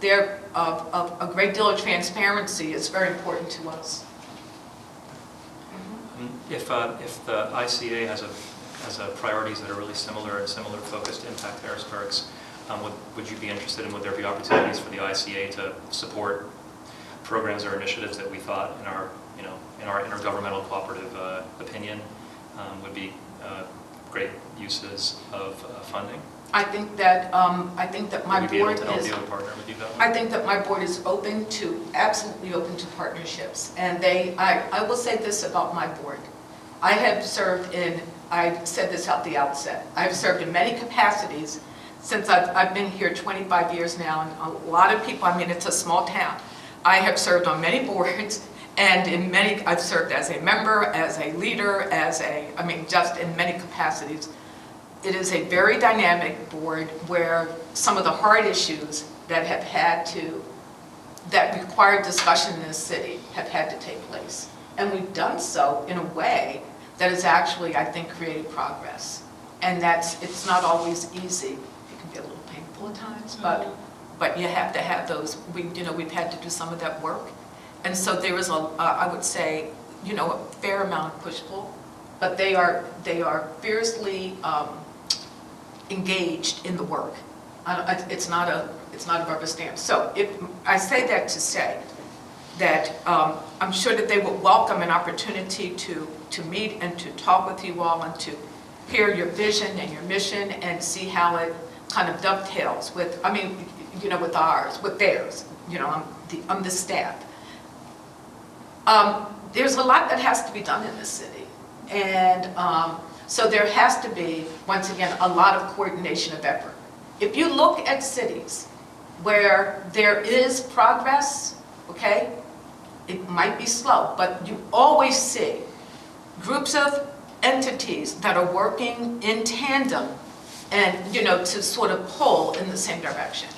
a great deal of transparency is very important to us. If the ICA has priorities that are really similar and similar focused to Impact Harrisburg's, would you be interested in, would there be opportunities for the ICA to support programs or initiatives that we thought in our, in our intergovernmental cooperative opinion would be great uses of funding? I think that my Would we be able board to help is, you and partner with you that way? I think that my board is absolutely open to partnerships. And I will say this about my board. I have served I said this at the outset, I've served in many capacities since I've been here 25 years now, and a lot of people, I mean, it's a small town. I have served on many boards, and I've served as a member, as a leader, just in many capacities. It is a very dynamic board where some of the hard issues that require discussion in this city have had to take place. And we've done so in a way that has actually, I think, created progress. And it's not always easy. It can be a little painful at times, but you have to have those. We've had to do some of that work. And so there is I would say, a fair amount of push-pull, but they are fiercely engaged in the work. It's not a rubber stamp. So I say that to say that I'm sure that they would welcome an opportunity to meet and to talk with you all and to hear your vision and your mission and see how it kind of dovetails with theirs. I'm the staff. There's a lot that has to be done in this city. And so there has to be, once again, a lot of coordination of effort. If you look at cities where there is progress, okay, it might be slow, but you always see groups of entities that are working in tandem and, to sort of pull in the same direction.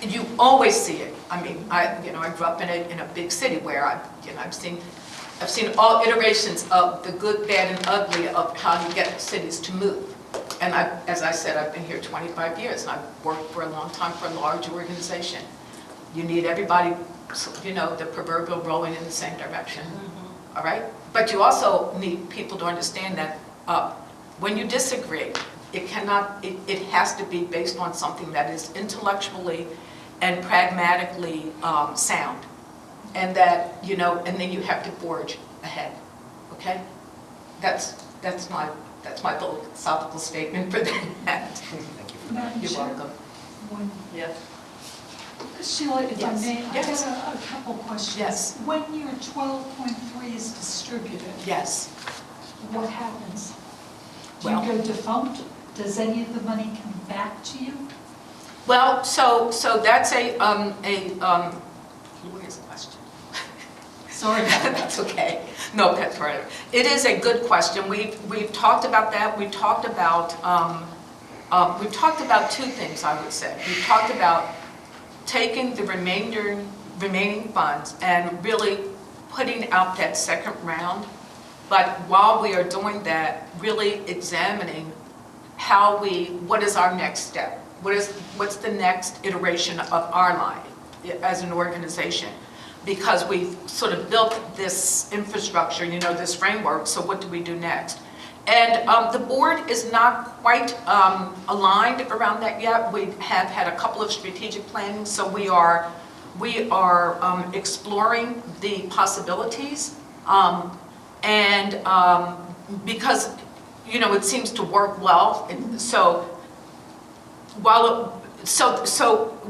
And you always see it. I mean, I grew up in a big city where I've seen all iterations of the good, bad, and ugly of how you get cities to move. And as I said, I've been here 25 years, and I've worked for a long time for a large organization. You need everybody, the proverbial rolling in the same direction, all right? But you also need people to understand that when you disagree, it has to be based on something that is intellectually and pragmatically sound. And that, and then you have to forge ahead, okay? That's my philosophical statement for that. Thank you for that. Madam You're Chair, welcome. Yes. Sheila, if I Yes. may, I Yes. have a couple questions. Yes. When your 12.3 is distributed, Yes. what happens? Do Well- you go defunct? Does any of the money come back to you? Well, so that's a lawyer's question. Sorry about that. That's okay. No, that's right. It is a good question. We've talked about that. We've talked about two things, I would say. We've talked about taking the remaining funds and really putting out that second round. But while we are doing that, really examining what is our next step? What's the next iteration of our line as an organization? Because we've sort of built this infrastructure, this framework, so what do we do next? And the board is not quite aligned around that yet. We have had a couple of strategic plannings, so we are exploring the possibilities. Because, it seems to work well, and so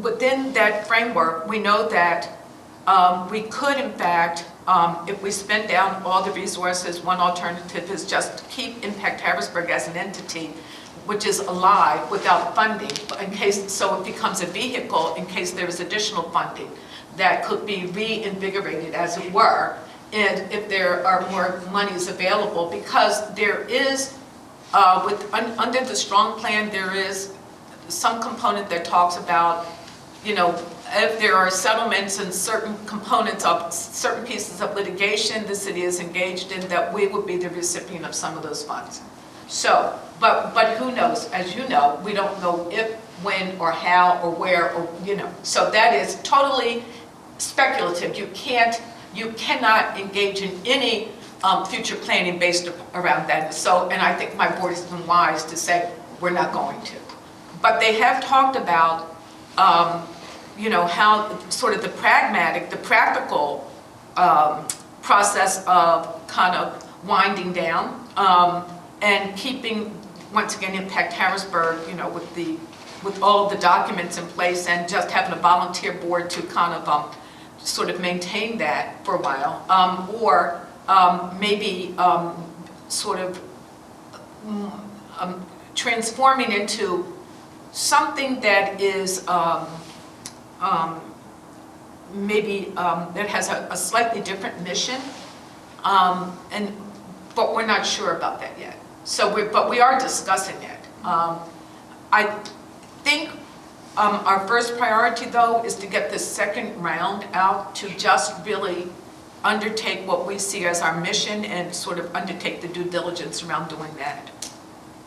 within that framework, we know that we could, in fact, if we spend down all the resources, one alternative is just keep Impact Harrisburg as an entity, which is alive without funding, so it becomes a vehicle in case there is additional funding that could be reinvigorated, as it were, and if there are more monies available, because there is, under the strong plan, there is some component that talks about, if there are settlements and certain components of certain pieces of litigation the city is engaged in, that we would be the recipient of some of those funds. So, but who knows? As you know, we don't know if, when, or how, or where, or, So that is totally speculative. You cannot engage in any future planning based around that. So, and I think my board has been wise to say, we're not going to. But they have talked about, how sort of the practical process of kind of winding down and keeping, once again, Impact Harrisburg, with all of the documents in place and just having a volunteer board to kind of sort of maintain that for a while, or maybe sort of transforming into something that is maybe that has a slightly different mission, but we're not sure about that yet. But we are discussing it. I think our first priority, though, is to get this second round out to just really undertake what we see as our mission and sort of undertake the due diligence around doing that.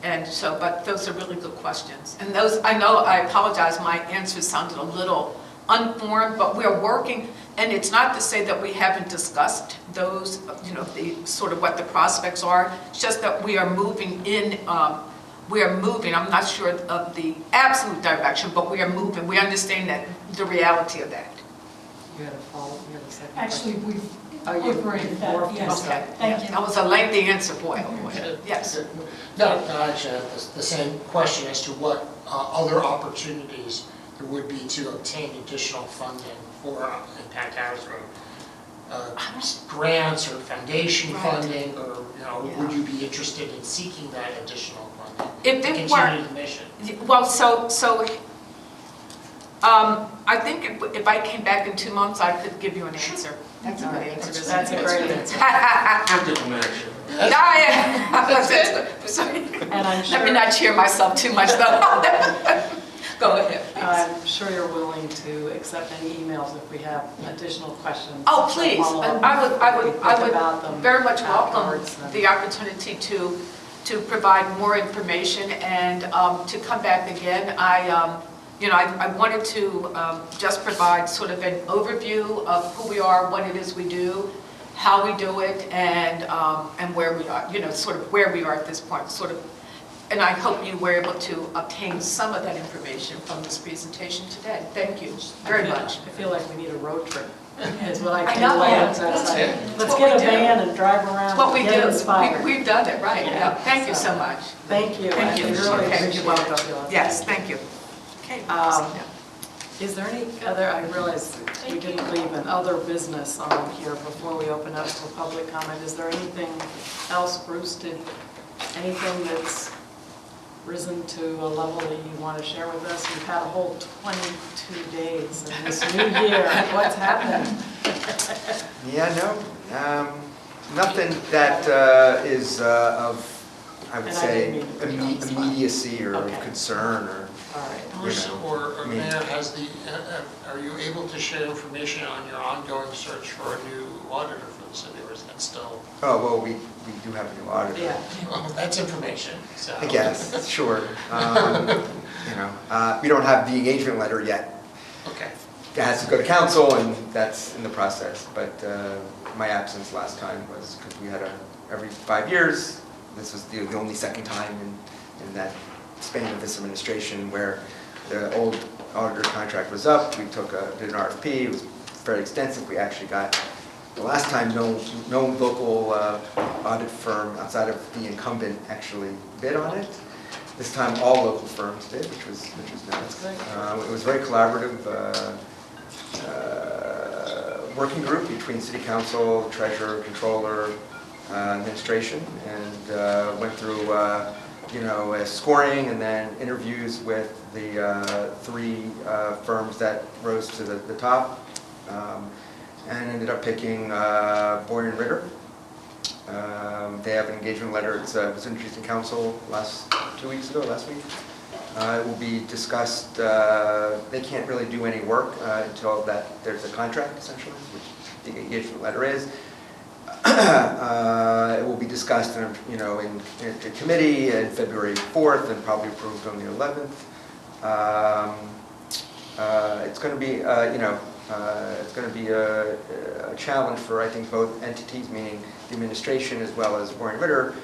And so, but those are really good questions. And those, I know, I apologize, my answers sounded a little unformed, but we're working, and it's not to say that we haven't discussed those, the sort of what the prospects are. It's just that we are moving in, I'm not sure of the absolute direction, but we are moving. We understand that the reality of that. You had a follow-up, you had a second Actually, question? we've Oh, you incorporated that, morphed yes. into Okay. Thank you. That was a lengthy answer, boy. Yes. No, actually, I have the same question as to what other opportunities there would be to obtain additional funding for Impact Harrisburg. Grants or foundation Right. funding, or, would you be interested in seeking that additional funding? If to it were, continue the mission? well, I think if I came back in 2 months, I could give you an answer. That's a good answer. That's a great answer. Sorry. And I'm Let me not cheer myself too much, though. Go ahead, please. I'm sure you're willing to accept any emails if we have additional questions. Oh, please. Follow-up. I We think about would them very much welcome afterwards, then. the opportunity to provide more information and to come back again. I wanted to just provide sort of an overview of who we are, what it is we do, how we do it, and where we are, sort of where we are at this point, sort of. And I hope you were able to obtain some of that information from this presentation today. Thank you very much. I feel like we need a road trip. Is what I I can know, do. yeah. Let's It's what get a we do. van and drive around. It's what we and do. get inspired. We've done it, right. Yeah. Yeah. Thank you so much. Thank you. Thank you. I really Okay, appreciate you're welcome. it. Yes, thank you. Okay. Is there any other, I realize we didn't leave an other business on here before we open up for public comment. Is there anything else, Bruce, anything that's risen to a level that you want to share with us? We've had a whole 22 days in this new year. What's happened? Yeah, no, nothing that is of, I would And I say, didn't mean to put you on the spot. immediacy or Okay. of concern or, All right. Bruce, know, or me. Mayor, are you able to share information on your ongoing search for a new auditor for the city, or is that still? oh, well, we do have a new auditor. Yeah. Oh, that's information, so. I guess, sure. We don't have the engagement letter yet. Okay. It has to go to council, and that's in the process. But my absence last time was because we had every 5 years. This was the only second time in that span of this administration where the old auditor contract was up. We did an RFP. It was very extensive. We actually got, the last time, no local audit firm outside of the incumbent actually bid on it. This time, all local firms did, which was nice. It was a very collaborative working group between City Council, Treasurer, Controller, Administration, and went through scoring and then interviews with the 3 firms that rose to the top, and ended up picking Boyer & Ritter. They have an engagement letter. It was introduced in council last week. It will be discussed. They can't really do any work until there's a contract, essentially, which the engagement letter is. It will be discussed in committee on February 4th and probably approved on the 11th. It's going to be a challenge for, I think, both entities, meaning the administration as well as Boyer & Ritter,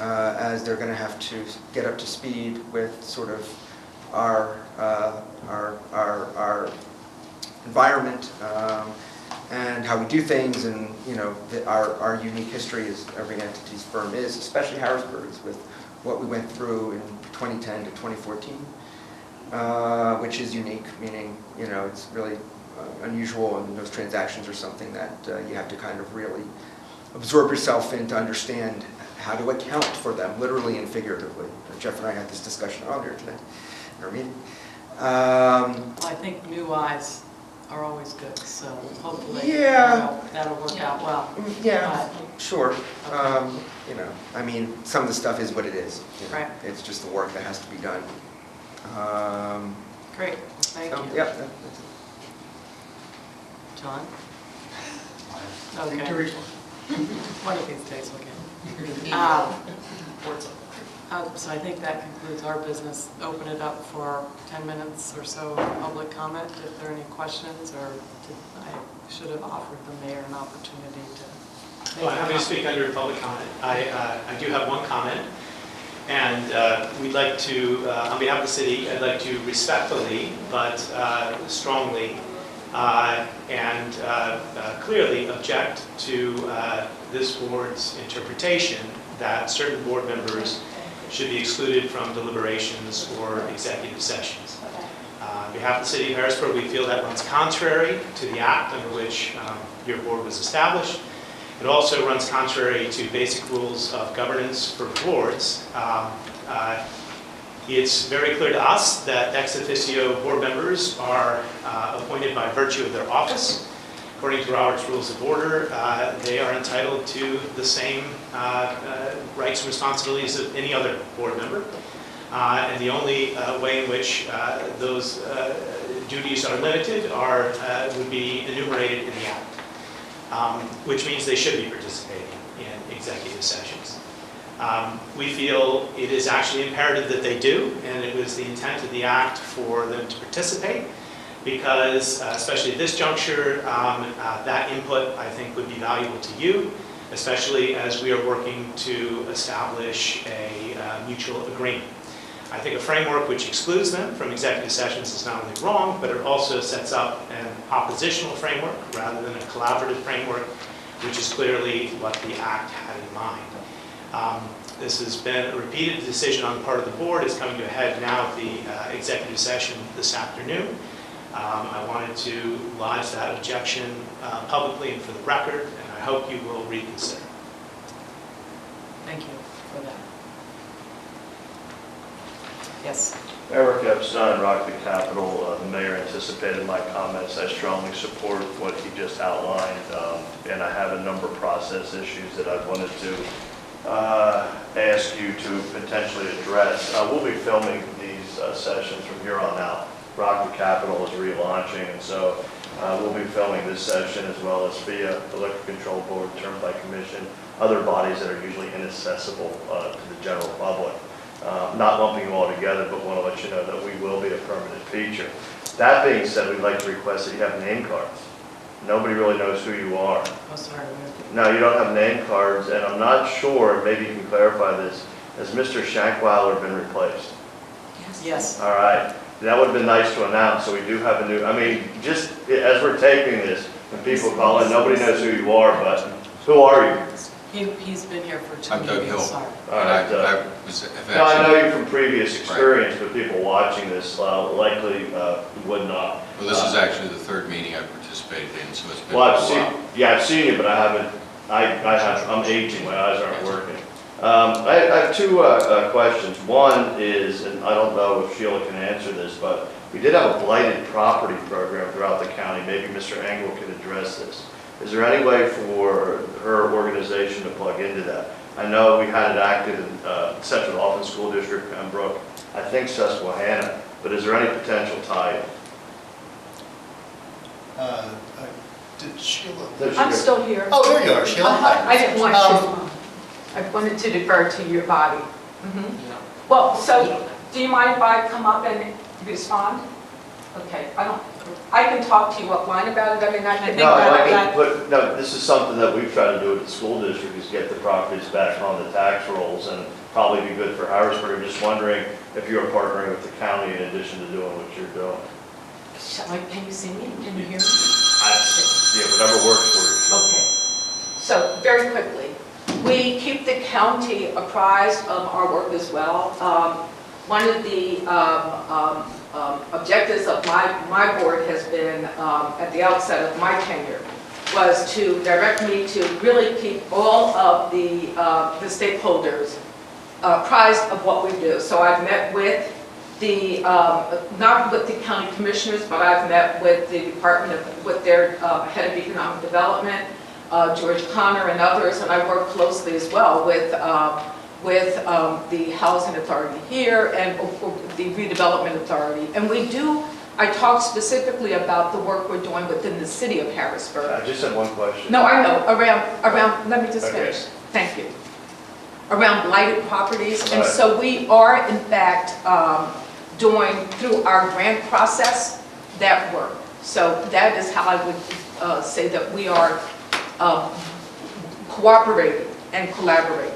as they're going to have to get up to speed with sort of our environment, and how we do things, and our unique history as every entity's firm is, especially Harrisburg's, with what we went through in 2010 to 2014, which is unique, meaning it's really unusual, and those transactions are something that you have to kind of really absorb yourself in to understand how to account for them, literally and figuratively. Jeff and I had this discussion earlier today in our meeting. Well, I think new eyes are always good, so hopefully Yeah. that'll work out well. Yeah, sure. Okay. I mean, some of the stuff is what it is. Right. It's just the work that has to be done. Great, thank you. Yep. That's it. John? Okay. One of these days we'll get so I think that concludes our business. Open it up for 10 minutes or so of public comment if there are any questions, or I should have offered the mayor an opportunity to. Well, I'm happy to speak under public comment. I do have one comment, and we'd like to, on behalf of the city, I'd like to respectfully but strongly and clearly object to this board's interpretation that certain board members should be excluded from deliberations or executive sessions. On behalf of the city of Harrisburg, we feel that runs contrary to the act under which your board was established. It also runs contrary to basic rules of governance for boards. It's very clear to us that ex officio board members are appointed by virtue of their office. According to Robert's Rules of Order, they are entitled to the same rights and responsibilities of any other board member. And the only way in which those duties are limited would be enumerated in the Act, which means they should be participating in executive sessions. We feel it is actually imperative that they do, and it was the intent of the Act for them to participate, because, especially at this juncture, that input, I think, would be valuable to you, especially as we are working to establish a mutual agreement. I think a framework which excludes them from executive sessions is not only wrong, but it also sets up an oppositional framework rather than a collaborative framework, which is clearly what the Act had in mind. This has been a repeated decision on the part of the board. It's coming to a head now at the executive session this afternoon. I wanted to lodge that objection publicly and for the record, and I hope you will reconsider. Thank you for that. Yes. Eric Epstein, Rockland Capital. The mayor anticipated my comments. I strongly support what he just outlined, and I have a number of process issues that I wanted to ask you to potentially address. We'll be filming these sessions from here on out. Rockland Capital is relaunching, and so we'll be filming this session as well as via Electric Control Board, Turnpike Commission, other bodies that are usually inaccessible to the general public. Not lumping them all together, but want to let you know that we will be a permanent feature. That being said, we'd like to request that you have name cards. Nobody really knows who you are. Oh, sorry. No, you don't have name cards, and I'm not sure, maybe you can clarify this, has Mr. Shankweiler been replaced? Yes. All right, that would have been nice to announce, so we do have a new, I mean, just as we're taping this, when people call in, nobody knows who you are, but who are you? He's been here for 2 I'm Doug meetings, Hill. sorry. All right, No, I know you from previous experience, but people watching this likely would not. Well, this is actually the third meeting I've participated in, so it's been a Well, while. I've seen you, but I haven't, I'm aging, my eyes aren't working. I have two questions. One is, and I don't know if Sheila can answer this, but we did have a blighted property program throughout the county. Maybe Mr. Engel could address this. Is there any way for her organization to plug into that? I know we had it active in Central Dauphin School District, Pembroke, I think Susquehanna, but is there any potential tie-in? Did Sheila? I'm still here. Oh, there you are, Sheila. I didn't want to, I wanted to defer to your body. Well, so, do you mind if I come up and respond? Okay, I don't, I can talk to you offline about it, I mean, I think No, that, no, this is something that we've tried to do at the school district, is get the properties back on the tax rolls, and probably be good for Harrisburg. I'm just wondering if you're partnering with the county in addition to doing what you're doing. can you see me? Can you hear me? Yeah, whatever works for you. Okay. So, very quickly, we keep the county apprised of our work as well. One of the objectives of my board has been, at the outset of my tenure, was to direct me to really keep all of the stakeholders apprised of what we do. So I've met with the, not with the county commissioners, but I've met with the department, with their head of economic development, George Connor and others, and I work closely as well with the housing authority here and the redevelopment authority. And I talk specifically about the work we're doing within the city of Harrisburg. I just had one question. No, I know, around, let me just Okay. finish. Thank you. Around blighted properties. And Right. so we are, in fact, doing, through our grant process, that work. So that is how I would say that we are cooperating and collaborating.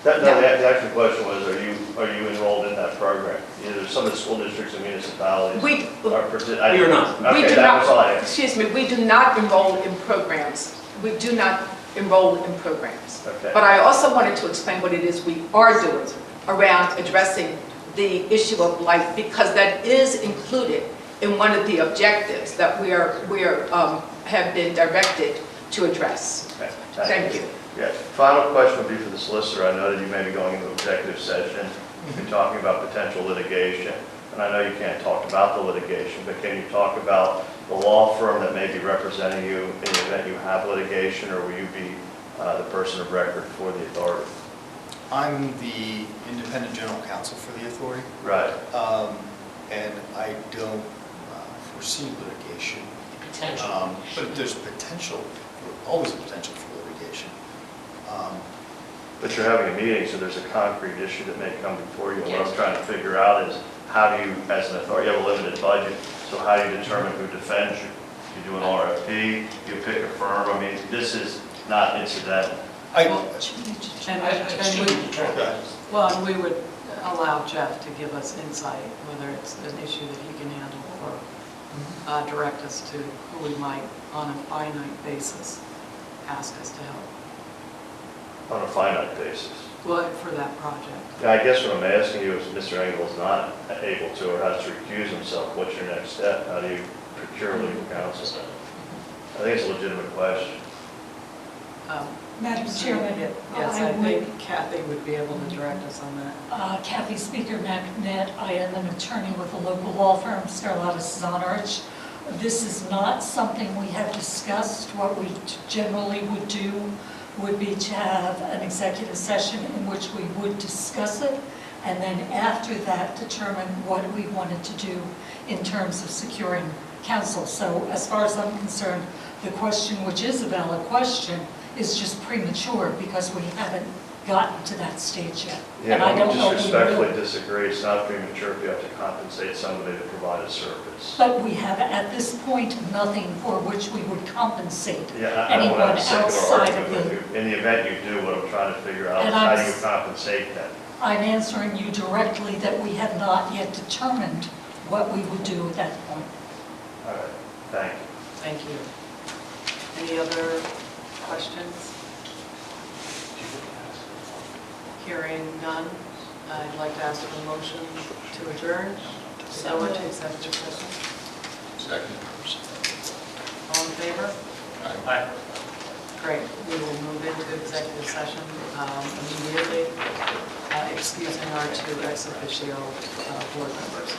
The actual question was, are you enrolled in that program? There's some of the school districts and municipalities. We are not. We Okay, do that was all I not, asked. excuse me, we do not enroll in programs. We do not enroll in programs. Okay. But I also wanted to explain what it is we are doing around addressing the issue of blight, because that is included in one of the objectives that we have been directed to address. Okay, Thank you. Yeah, final question would be for the solicitor. I know that you may be going into executive session. You've been talking about potential litigation, and I know you can't talk about the litigation, but can you talk about the law firm that may be representing you in the event you have litigation, or will you be the person of record for the authority? I'm the independent general counsel for the authority, Right. and I don't foresee litigation. Potential. But there's potential, always a potential for litigation. But you're having a meeting, so there's a concrete issue that may come before you. And what I'm trying to figure out is, how do you, as an authority, you have a limited budget, so how do you determine who defends you? You do an RFP, you pick a firm. I mean, this is not incidental. And we would allow Jeff to give us insight, whether it's an issue that he can handle or direct us to who we might, on a finite basis, ask us to help. On a finite basis. Well, for that project. Yeah, I guess what I'm asking you is, Mr. Engel's not able to or has to recuse himself, what's your next step? How do you procure legal counsel? I think it's a legitimate question. Madam Chairman, Yes, I think Kathy would be able to direct us on that. Kathy Speaker McNett, I am an attorney with a local law firm, Starlatus Zonarch. This is not something we have discussed. What we generally would do would be to have an executive session in which we would discuss it, and then after that determine what we wanted to do in terms of securing counsel. So as far as I'm concerned, the question, which is a valid question, is just premature because we haven't gotten to that stage yet. Yeah, And I don't I know just if we will. respectfully disagree. It's not premature if you have to compensate somebody to provide a service. But we have at this point nothing for which we would compensate Yeah, I don't anyone want to have a secular outside of argument with the... you. In the event you do, what I'm trying to figure out is And how do you compensate them? I'm answering you directly that we have not yet determined what we would do at that point. All right, thank you. Thank you. Any other questions? Hearing none, I'd like to ask for a motion to adjourn. To go into executive session. Second. All in favor? Aye. Great. We will move into executive session immediately, excusing our two ex officio board members.